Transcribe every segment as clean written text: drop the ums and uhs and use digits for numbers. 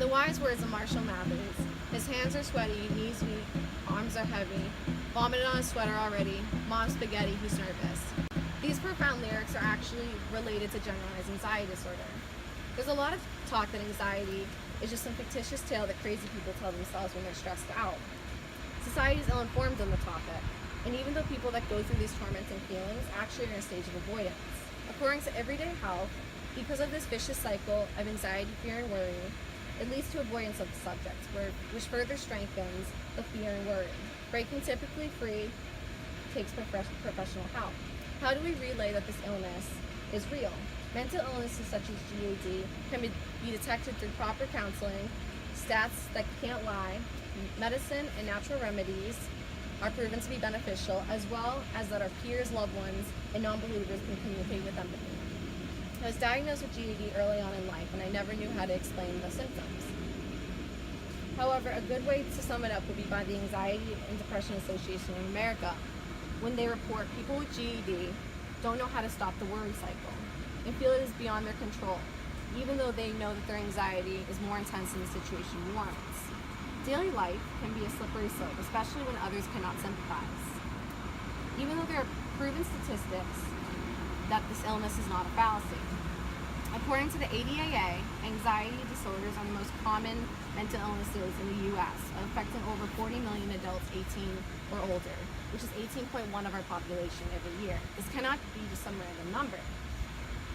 The wise words of Marshall Mathers: his hands are sweaty, knees weak, arms are heavy, vomited on his sweater already, mom's spaghetti, he's nervous. These profound lyrics are actually related to generalized anxiety disorder. There's a lot of talk that anxiety is just some fictitious tale that crazy people tell themselves when they're stressed out. Society is ill-informed on the topic, and even though people that go through these tormenting feelings actually are in a stage of avoidance. According to Everyday Health, because of this vicious cycle of anxiety, fear, and worry, it leads to avoidance of the subject, which further strengthens the fear and worry. Breaking typically free takes professional help. How do we relay that this illness is real? Mental illnesses such as GAD can be detected through proper counseling, stats that can't lie, medicine and natural remedies are proven to be beneficial, as well as that our peers, loved ones, and non-believers can communicate with empathy. I was diagnosed with GAD early on in life, and I never knew how to explain the symptoms. However, a good way to sum it up would be by the Anxiety and Depression Association of America, when they report people with GAD don't know how to stop the worry cycle and feel it is beyond their control, even though they know that their anxiety is more intense than the situation warrants. Daily life can be a slippery slope, especially when others cannot sympathize. Even though there are proven statistics that this illness is not a fallacy. According to the ADAA, anxiety disorders are the most common mental illnesses in the U.S., affecting over 40 million adults 18 or older, which is 18.1% of our population every year. This cannot be just some random number.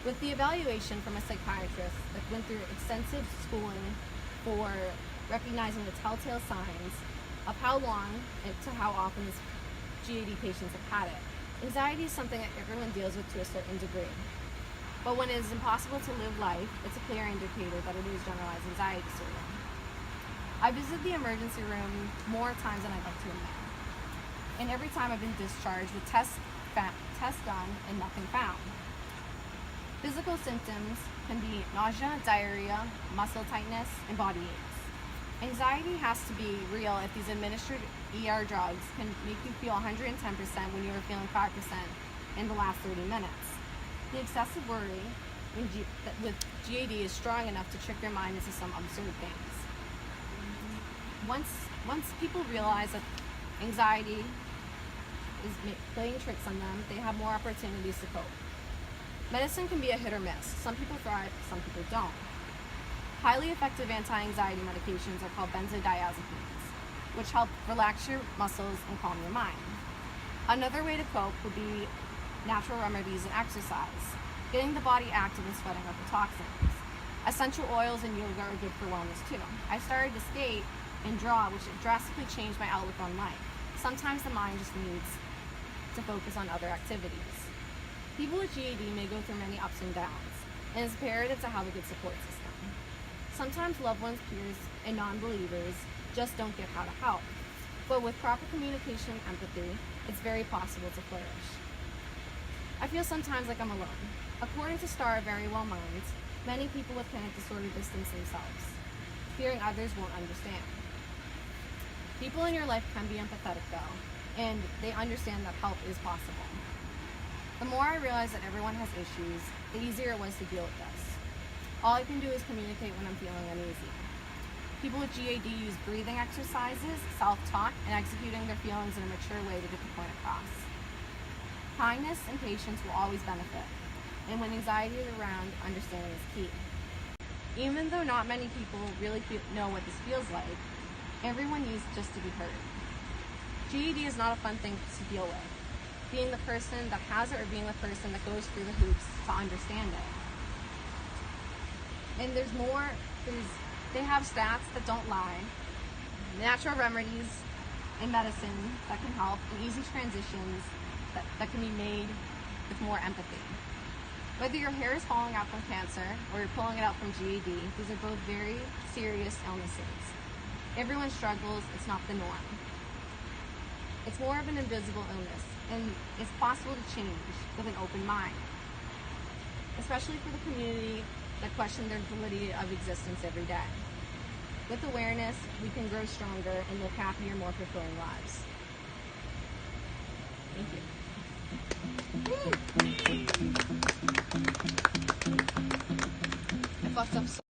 With the evaluation from a psychiatrist that went through extensive schooling for recognizing the telltale signs of how long and to how often GAD patients have had it. Anxiety is something that everyone deals with to a certain degree. But when it is impossible to live life, it's a clear indicator that it is generalized anxiety disorder. I visited the emergency room more times than I'd like to admit. And every time I've been discharged with tests done and nothing found. Physical symptoms can be nausea, diarrhea, muscle tightness, and body aches. Anxiety has to be real if these administered ER drugs can make you feel 110% when you were feeling 5% in the last 30 minutes. The excessive worry with GAD is strong enough to trick your mind into some absurd things. Once people realize that anxiety is playing tricks on them, they have more opportunities to cope. Medicine can be a hit or miss. Some people thrive, some people don't. Highly effective anti-anxiety medications are called benzodiazepines, which help relax your muscles and calm your mind. Another way to cope would be natural remedies and exercise, getting the body active and sweating out the toxins. Essential oils and yoga are good for wellness too. I started to skate and draw, which drastically changed my outlook on life. Sometimes the mind just needs to focus on other activities. People with GAD may go through many ups and downs, and it's imperative to have a good support system. Sometimes loved ones, peers, and non-believers just don't get how to help. But with proper communication and empathy, it's very possible to flourish. I feel sometimes like I'm alone. According to Star of Very Well Minds, many people with panic disorder distance themselves, fearing others won't understand. People in your life can be empathetic though, and they understand that help is possible. The more I realize that everyone has issues, the easier it was to deal with this. All I can do is communicate when I'm feeling uneasy. People with GAD use breathing exercises, self-talk, and executing their feelings in a mature way to get the point across. Kindness and patience will always benefit, and when anxiety is around, understanding is key. Even though not many people really know what this feels like, everyone needs just to be heard. GAD is not a fun thing to deal with, being the person that has it or being the person that goes through the hoops to understand it. And there's more, they have stats that don't lie, natural remedies and medicine that can help, and easy transitions that can be made with more empathy. Whether your hair is falling out from cancer or you're pulling it out from GAD, these are both very serious illnesses. Everyone struggles, it's not the norm. It's more of an invisible illness, and it's possible to change with an open mind, especially for the community that question their validity of existence every day. With awareness, we can grow stronger and live happier, more fulfilling lives. Thank you. I fucked up so